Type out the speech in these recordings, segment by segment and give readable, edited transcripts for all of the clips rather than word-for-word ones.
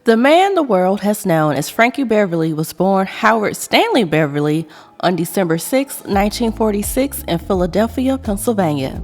The man the world has known as Frankie Beverly was born Howard Stanley Beverly on December 6, 1946 in Philadelphia, Pennsylvania.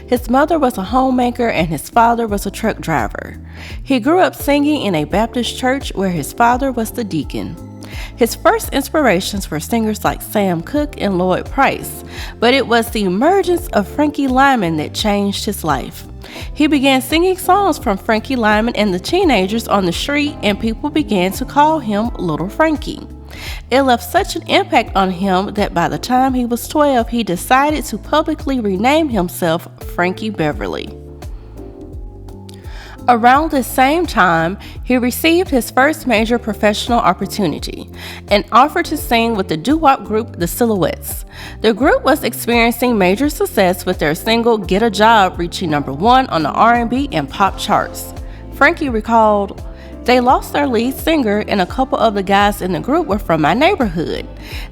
His mother was a homemaker and his father was a truck driver. He grew up singing in a Baptist church where his father was the deacon. His first inspirations were singers like Sam Cooke and Lloyd Price, but it was the emergence of Frankie Lymon that changed his life. He began singing songs from Frankie Lymon and the teenagers on the street, and people began to call him Little Frankie. It left such an impact on him that by the time he was 12, he decided to publicly rename himself Frankie Beverly. Around the same time, he received his first major professional opportunity, an offer to sing with the doo-wop group The Silhouettes. The group was experiencing major success with their single Get a Job reaching number 1 on the R&B and pop charts. Frankie recalled, "They lost their lead singer and a couple of the guys in the group were from my neighborhood.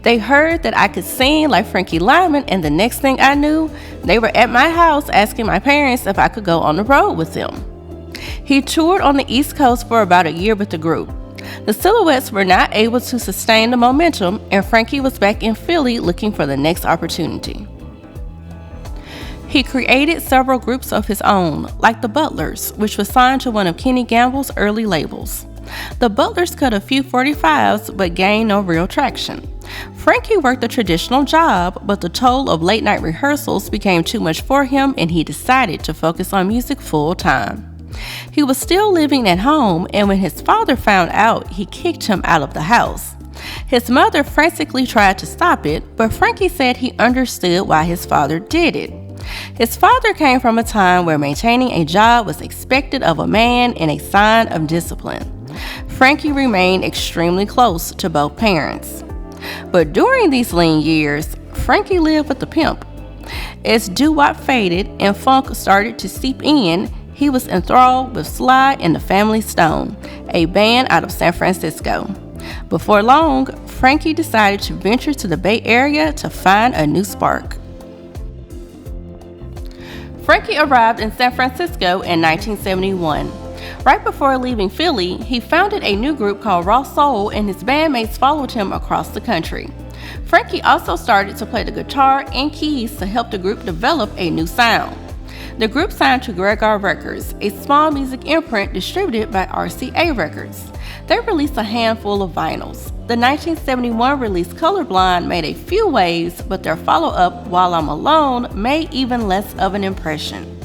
They heard that I could sing like Frankie Lymon, and the next thing I knew, they were at my house asking my parents if I could go on the road with them." He toured on the East Coast for about a year with the group. The Silhouettes were not able to sustain the momentum, and Frankie was back in Philly looking for the next opportunity. He created several groups of his own, like the Butlers, which was signed to one of Kenny Gamble's early labels. The Butlers cut a few 45s but gained no real traction. Frankie worked a traditional job, but the toll of late-night rehearsals became too much for him, and he decided to focus on music full-time. He was still living at home, and when his father found out, he kicked him out of the house. His mother frantically tried to stop it, but Frankie said he understood why his father did it. His father came from a time where maintaining a job was expected of a man and a sign of discipline. Frankie remained extremely close to both parents. But during these lean years, Frankie lived with the pimp. As doo-wop faded and funk started to seep in, he was enthralled with Sly and the Family Stone, a band out of San Francisco. Before long, Frankie decided to venture to the Bay Area to find a new spark. Frankie arrived in San Francisco in 1971. Right before leaving Philly, he founded a new group called Raw Soul, and his bandmates followed him across the country. Frankie also started to play the guitar and keys to help the group develop a new sound. The group signed to Gregor Records, a small music imprint distributed by RCA Records. They released a handful of vinyls. The 1971 release Colorblind made a few waves, but their follow-up, While I'm Alone, made even less of an impression.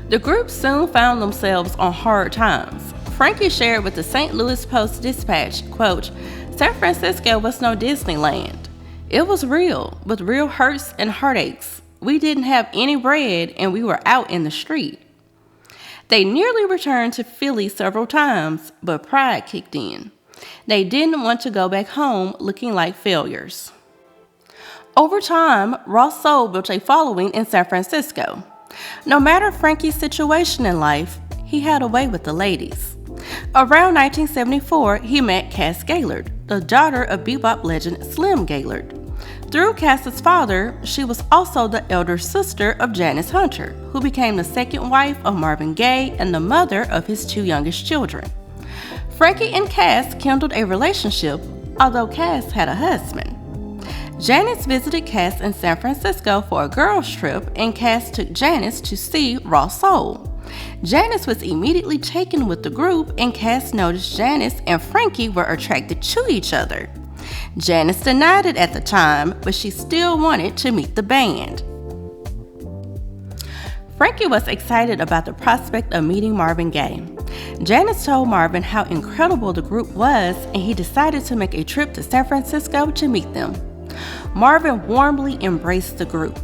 The group soon found themselves on hard times. Frankie shared with the St. Louis Post-Dispatch, quote, "San Francisco was no Disneyland. It was real, with real hurts and heartaches. We didn't have any bread and we were out in the street." They nearly returned to Philly several times, but pride kicked in. They didn't want to go back home looking like failures. Over time, Raw Soul built a following in San Francisco. No matter Frankie's situation in life, he had a way with the ladies. Around 1974, he met Cass Gaylord, the daughter of bebop legend Slim Gaylord. Through Cass's father, she was also the elder sister of Janice Hunter, who became the second wife of Marvin Gaye and the mother of his 2 youngest children. Frankie and Cass kindled a relationship, although Cass had a husband. Janice visited Cass in San Francisco for a girls' trip, and Cass took Janice to see Raw Soul. Janice was immediately taken with the group, and Cass noticed Janice and Frankie were attracted to each other. Janice denied it at the time, but she still wanted to meet the band. Frankie was excited about the prospect of meeting Marvin Gaye. Janice told Marvin how incredible the group was, and he decided to make a trip to San Francisco to meet them. Marvin warmly embraced the group.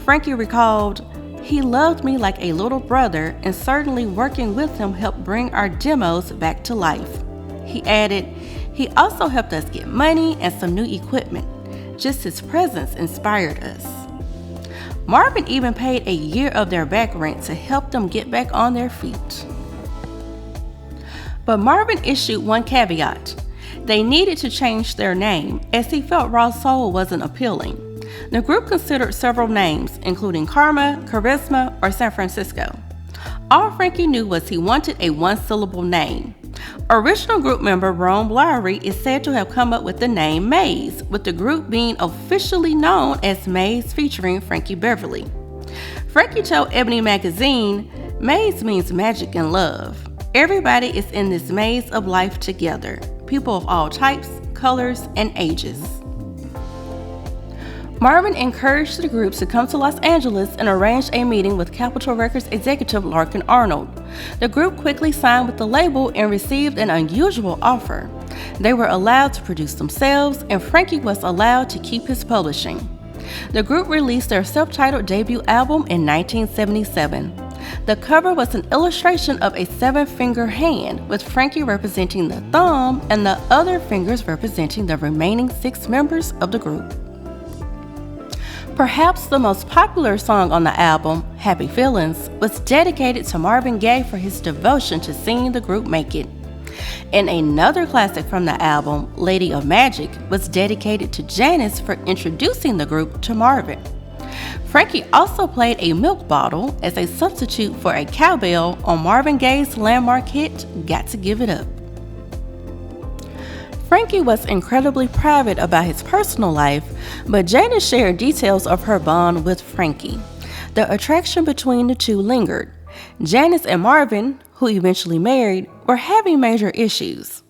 Frankie recalled, "He loved me like a little brother, and certainly working with him helped bring our demos back to life." He added, "He also helped us get money and some new equipment. Just his presence inspired us." Marvin even paid a year of their back rent to help them get back on their feet. But Marvin issued one caveat. They needed to change their name as he felt Raw Soul wasn't appealing. The group considered several names, including Karma, Charisma, or San Francisco. All Frankie knew was he wanted a one-syllable name. Original group member Rome Lowry is said to have come up with the name Maze, with the group being officially known as Maze featuring Frankie Beverly. Frankie told Ebony magazine, "Maze means magic and love. Everybody is in this maze of life together, people of all types, colors, and ages." Marvin encouraged the group to come to Los Angeles and arranged a meeting with Capitol Records executive Larkin Arnold. The group quickly signed with the label and received an unusual offer. They were allowed to produce themselves, and Frankie was allowed to keep his publishing. The group released their self-titled debut album in 1977. The cover was an illustration of a seven-finger hand, with Frankie representing the thumb and the other fingers representing the remaining 6 members of the group. Perhaps the most popular song on the album, Happy Feelings, was dedicated to Marvin Gaye for his devotion to seeing the group make it. And another classic from the album, Lady of Magic, was dedicated to Janis for introducing the group to Marvin. Frankie also played a milk bottle as a substitute for a cowbell on Marvin Gaye's landmark hit, Got to Give It Up. Frankie was incredibly private about his personal life, but Janis shared details of her bond with Frankie. The attraction between the two lingered. Janis and Marvin, who eventually married, were having major issues.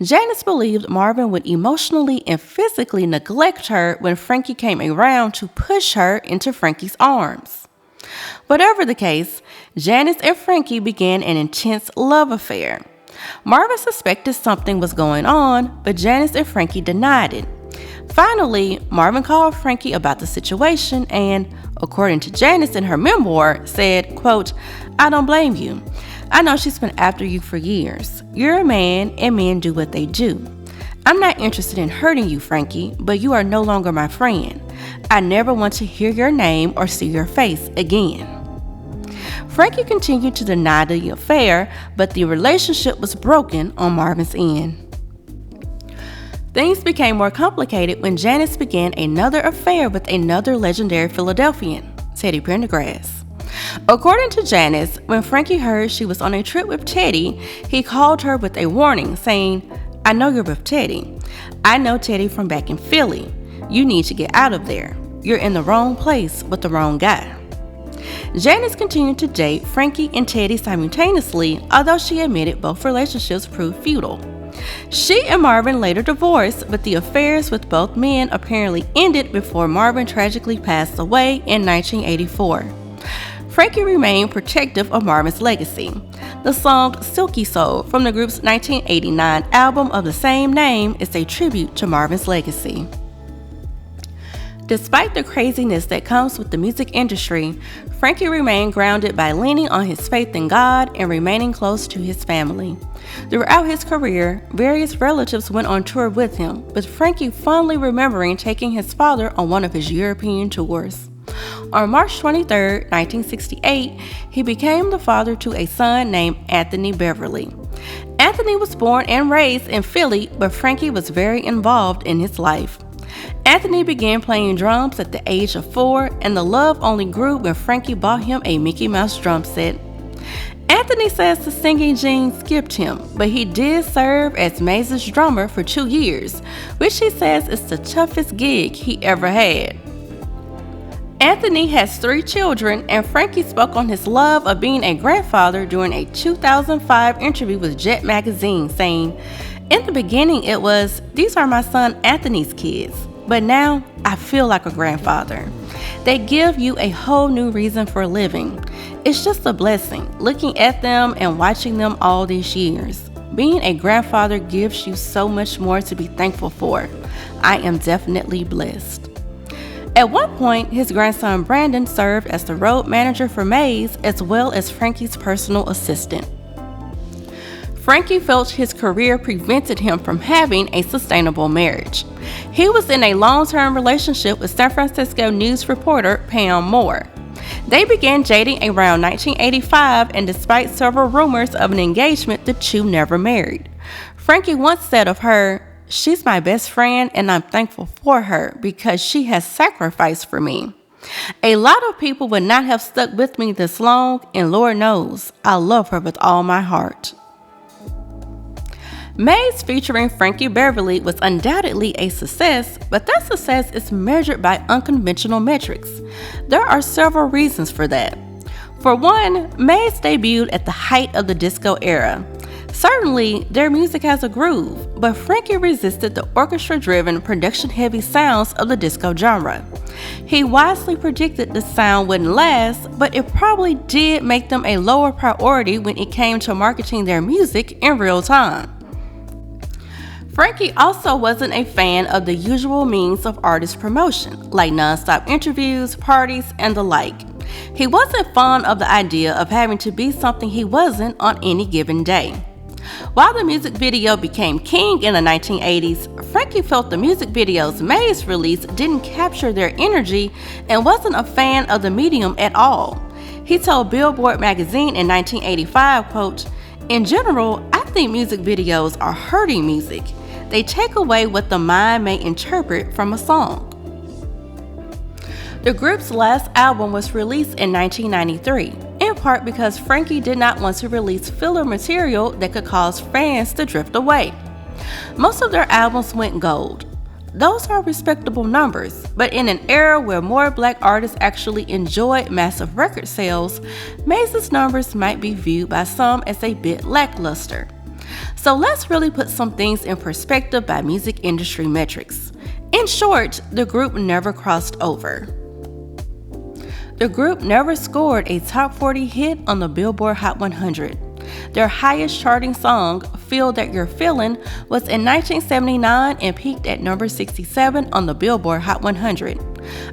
Janis believed Marvin would emotionally and physically neglect her when Frankie came around to push her into Frankie's arms. Whatever the case, Janis and Frankie began an intense love affair. Marvin suspected something was going on, but Janis and Frankie denied it. Finally, Marvin called Frankie about the situation and, according to Janis in her memoir, said, quote, "I don't blame you. I know she's been after you for years. You're a man and men do what they do. I'm not interested in hurting you, Frankie, but you are no longer my friend. I never want to hear your name or see your face again." Frankie continued to deny the affair, but the relationship was broken on Marvin's end. Things became more complicated when Janis began another affair with another legendary Philadelphian, Teddy Pendergrass. According to Janis, when Frankie heard she was on a trip with Teddy, he called her with a warning saying, "I know you're with Teddy. I know Teddy from back in Philly. You need to get out of there. You're in the wrong place with the wrong guy." Janis continued to date Frankie and Teddy simultaneously, although she admitted both relationships proved futile. She and Marvin later divorced, but the affairs with both men apparently ended before Marvin tragically passed away in 1984. Frankie remained protective of Marvin's legacy. The song Silky Soul from the group's 1989 album of the same name is a tribute to Marvin's legacy. Despite the craziness that comes with the music industry, Frankie remained grounded by leaning on his faith in God and remaining close to his family. Throughout his career, various relatives went on tour with him, with Frankie fondly remembering taking his father on one of his European tours. On March 23, 1968, he became the father to a son named Anthony Beverly. Anthony was born and raised in Philly, but Frankie was very involved in his life. Anthony began playing drums at the age of 4, and the love only grew when Frankie bought him a Mickey Mouse drum set. Anthony says the singing gene skipped him, but he did serve as Maze's drummer for 2 years, which he says is the toughest gig he ever had. Anthony has 3 children, and Frankie spoke on his love of being a grandfather during a 2005 interview with Jet Magazine, saying, "In the beginning it was, these are my son Anthony's kids, but now I feel like a grandfather. They give you a whole new reason for living. It's just a blessing, looking at them and watching them all these years. Being a grandfather gives you so much more to be thankful for. I am definitely blessed." At one point, his grandson Brandon served as the road manager for Maze as well as Frankie's personal assistant. Frankie felt his career prevented him from having a sustainable marriage. He was in a long-term relationship with San Francisco news reporter Pam Moore. They began dating around 1985, and despite several rumors of an engagement, the two never married. Frankie once said of her, "She's my best friend, and I'm thankful for her because she has sacrificed for me. A lot of people would not have stuck with me this long, and Lord knows, I love her with all my heart." Maze featuring Frankie Beverly was undoubtedly a success, but that success is measured by unconventional metrics. There are several reasons for that. For one, Maze debuted at the height of the disco era. Certainly, their music has a groove, but Frankie resisted the orchestra-driven, production-heavy sounds of the disco genre. He wisely predicted the sound wouldn't last, but it probably did make them a lower priority when it came to marketing their music in real time. Frankie also wasn't a fan of the usual means of artist promotion, like non-stop interviews, parties, and the like. He wasn't fond of the idea of having to be something he wasn't on any given day. While the music video became king in the 1980s, Frankie felt the music videos Maze released didn't capture their energy and wasn't a fan of the medium at all. He told Billboard magazine in 1985, quote, "In general, I think music videos are hurting music. They take away what the mind may interpret from a song." The group's last album was released in 1993, in part because Frankie did not want to release filler material that could cause fans to drift away. Most of their albums went gold. Those are respectable numbers, but in an era where more black artists actually enjoyed massive record sales, Maze's numbers might be viewed by some as a bit lackluster. So let's really put some things in perspective by music industry metrics. In short, the group never crossed over. The group never scored a top 40 hit on the Billboard Hot 100. Their highest charting song, "Feel That You're Feelin'," was in 1979 and peaked at number 67 on the Billboard Hot 100.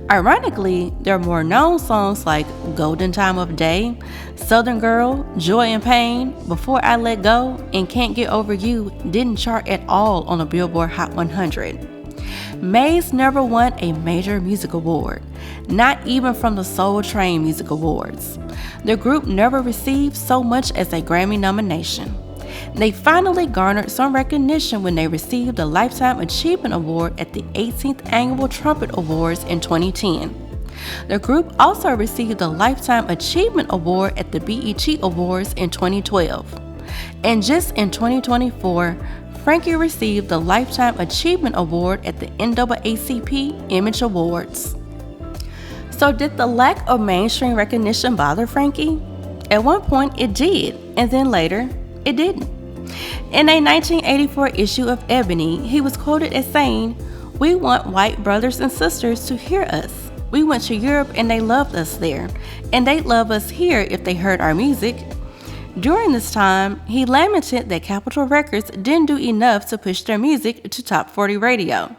Ironically, their more known songs like "Golden Time of Day," "Southern Girl," "Joy and Pain," "Before I Let Go," and "Can't Get Over You" didn't chart at all on the Billboard Hot 100. Maze never won a major music award, not even from the Soul Train Music Awards. The group never received so much as a Grammy nomination. They finally garnered some recognition when they received the Lifetime Achievement Award at the 18th Annual Trumpet Awards in 2010. The group also received the Lifetime Achievement Award at the BET Awards in 2012. And just in 2024, Frankie received the Lifetime Achievement Award at the NAACP Image Awards. So did the lack of mainstream recognition bother Frankie? At one point it did, and then later it didn't. In a 1984 issue of Ebony, he was quoted as saying, "We want white brothers and sisters to hear us. We went to Europe and they loved us there, and they'd love us here if they heard our music." During this time, he lamented that Capitol Records didn't do enough to push their music to top 40 radio.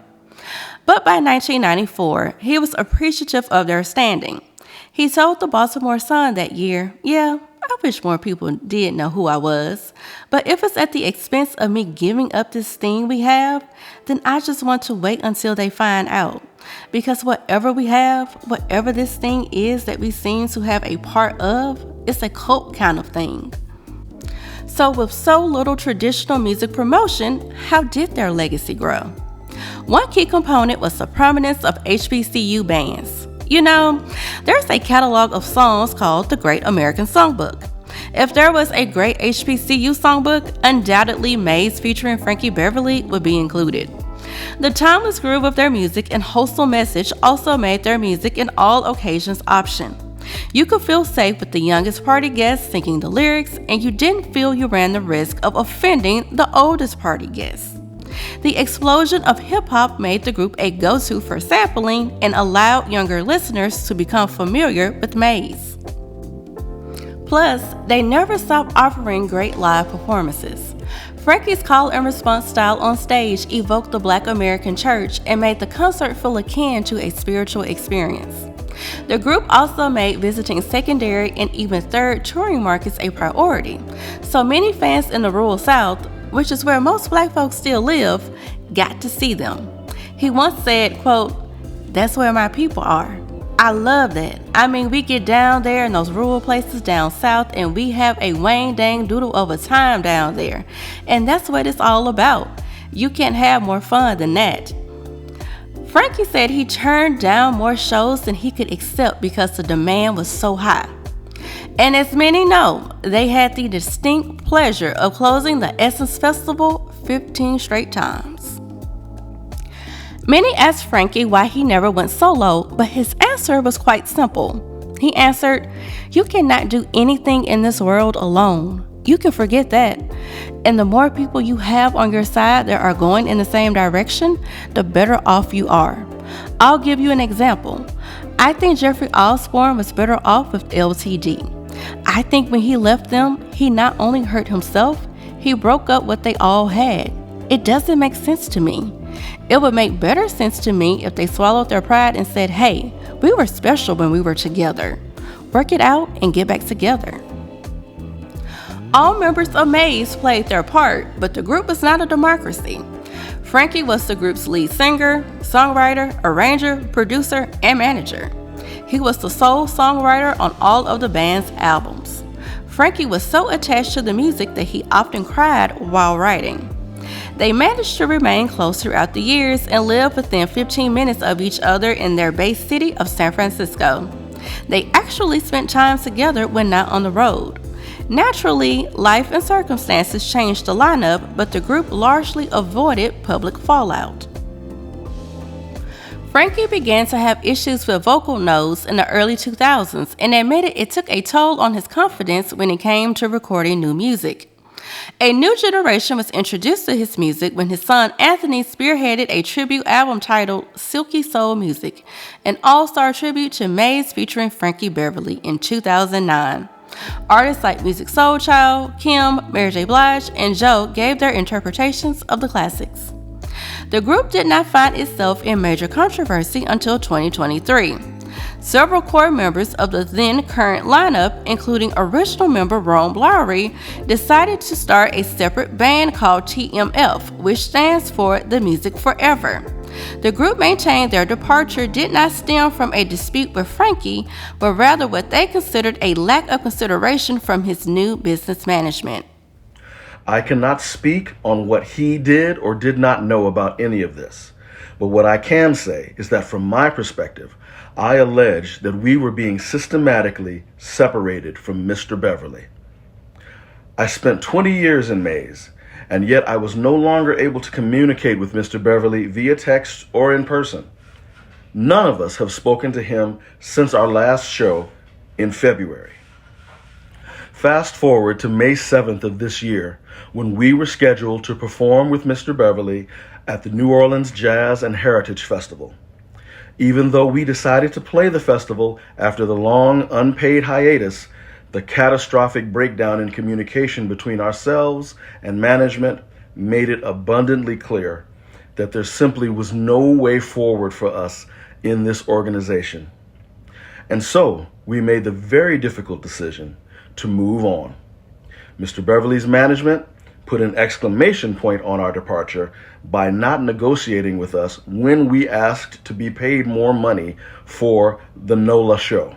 But by 1994, he was appreciative of their standing. He told the Baltimore Sun that year, "Yeah, I wish more people did know who I was, but if it's at the expense of me giving up this thing we have, then I just want to wait until they find out. Because whatever we have, whatever this thing is that we seem to have a part of, it's a cult kind of thing." So with so little traditional music promotion, how did their legacy grow? One key component was the prominence of HBCU bands. You know, there's a catalog of songs called the Great American Songbook. If there was a great HBCU songbook, undoubtedly Maze featuring Frankie Beverly would be included. The timeless groove of their music and wholesome message also made their music an all occasions option. You could feel safe with the youngest party guests singing the lyrics, and you didn't feel you ran the risk of offending the oldest party guests. The explosion of hip-hop made the group a go-to for sampling and allowed younger listeners to become familiar with Maze. Plus, they never stopped offering great live performances. Frankie's call and response style on stage evoked the Black American church and made the concert feel akin to a spiritual experience. The group also made visiting secondary and even third touring markets a priority, so many fans in the rural South, which is where most black folks still live, got to see them. He once said, quote, "That's where my people are. I love that. I mean, we get down there in those rural places down south and we have a Wayne dang doodle of a time down there. And that's what it's all about. You can't have more fun than that. Frankie said he turned down more shows than he could accept because the demand was so high. And as many know, they had the distinct pleasure of closing the Essence Festival 15 straight times. Many asked Frankie why he never went solo, but his answer was quite simple. He answered, "You cannot do anything in this world alone. You can forget that. And the more people you have on your side that are going in the same direction, the better off you are." I'll give you an example. I think Jeffrey Osborne was better off with LTD. I think when he left them, he not only hurt himself, he broke up what they all had. It doesn't make sense to me. It would make better sense to me if they swallowed their pride and said, "Hey, we were special when we were together. Work it out and get back together." All members of Maze played their part, but the group was not a democracy. Frankie was the group's lead singer, songwriter, arranger, producer, and manager. He was the sole songwriter on all of the band's albums. Frankie was so attached to the music that he often cried while writing. They managed to remain close throughout the years and lived within 15 minutes of each other in their base city of San Francisco. They actually spent time together when not on the road. Naturally, life and circumstances changed the lineup, but the group largely avoided public fallout. Frankie began to have issues with vocal nodes in the early 2000s and admitted it took a toll on his confidence when it came to recording new music. A new generation was introduced to his music when his son Anthony spearheaded a tribute album titled Silky Soul Music, an all-star tribute to Maze featuring Frankie Beverly in 2009. Artists like Musiq Soulchild, Kim, Mary J. Blige, and Joe gave their interpretations of the classics. The group did not find itself in major controversy until 2023. Several core members of the then current lineup, including original member Rome Lowry, decided to start a separate band called TMF, which stands for The Music Forever. The group maintained their departure did not stem from a dispute with Frankie, but rather what they considered a lack of consideration from his new business management. I cannot speak on what he did or did not know about any of this, but what I can say is that from my perspective, I allege that we were being systematically separated from Mr. Beverly. I spent 20 years in Maze, and yet I was no longer able to communicate with Mr. Beverly via text or in person. None of us have spoken to him since our last show in February. Fast forward to May 7th of this year, when we were scheduled to perform with Mr. Beverly at the New Orleans Jazz and Heritage Festival. Even though we decided to play the festival after the long, unpaid hiatus, the catastrophic breakdown in communication between ourselves and management made it abundantly clear that there simply was no way forward for us in this organization. And so we made the very difficult decision to move on. Mr. Beverly's management put an exclamation point on our departure by not negotiating with us when we asked to be paid more money for the NOLA show.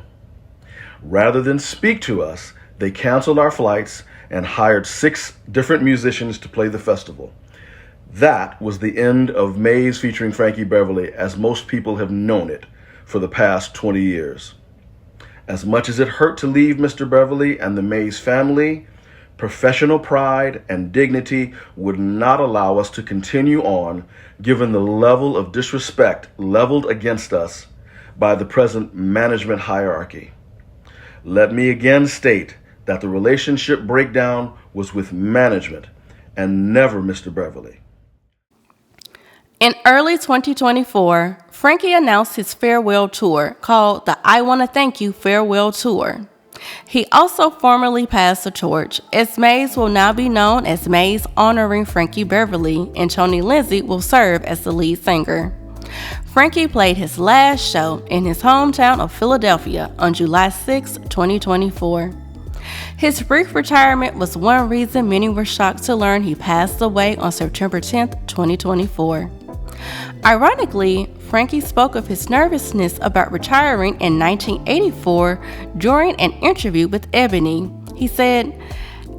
Rather than speak to us, they canceled our flights and hired 6 different musicians to play the festival. That was the end of Maze featuring Frankie Beverly as most people have known it for the past 20 years. As much as it hurt to leave Mr. Beverly and the Maze family, professional pride and dignity would not allow us to continue on given the level of disrespect leveled against us by the present management hierarchy. Let me again state that the relationship breakdown was with management and never Mr. Beverly. In early 2024, Frankie announced his farewell tour called the I Wanna Thank You Farewell Tour. He also formally passed the torch, as Maze will now be known as Maze Honoring Frankie Beverly, and Tony Lindsay will serve as the lead singer. Frankie played his last show in his hometown of Philadelphia on July 6, 2024. His brief retirement was one reason many were shocked to learn he passed away on September 10, 2024. Ironically, Frankie spoke of his nervousness about retiring in 1984 during an interview with Ebony. He said,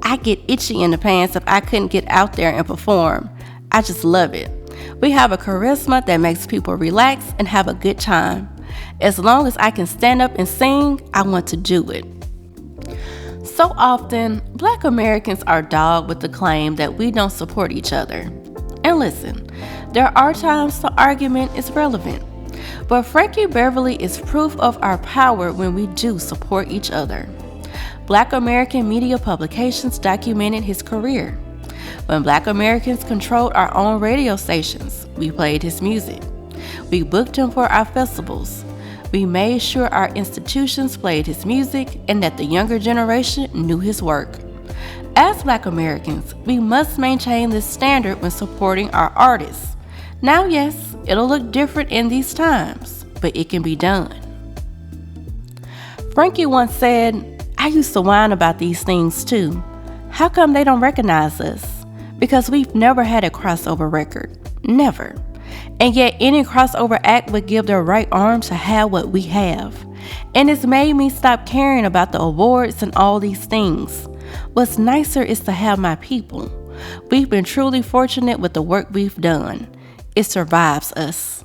"I get itchy in the pants if I couldn't get out there and perform. I just love it. We have a charisma that makes people relax and have a good time. As long as I can stand up and sing, I want to do it." So often, Black Americans are dogged with the claim that we don't support each other. And listen, there are times the argument is relevant, but Frankie Beverly is proof of our power when we do support each other. Black American media publications documented his career. When Black Americans controlled our own radio stations, we played his music. We booked him for our festivals. We made sure our institutions played his music and that the younger generation knew his work. As Black Americans, we must maintain this standard when supporting our artists. Now, yes, it'll look different in these times, but it can be done. Frankie once said, "I used to whine about these things too. How come they don't recognize us? Because we've never had a crossover record. Never. And yet any crossover act would give their right arm to have what we have. And it's made me stop caring about the awards and all these things. What's nicer is to have my people. We've been truly fortunate with the work we've done. It survives us."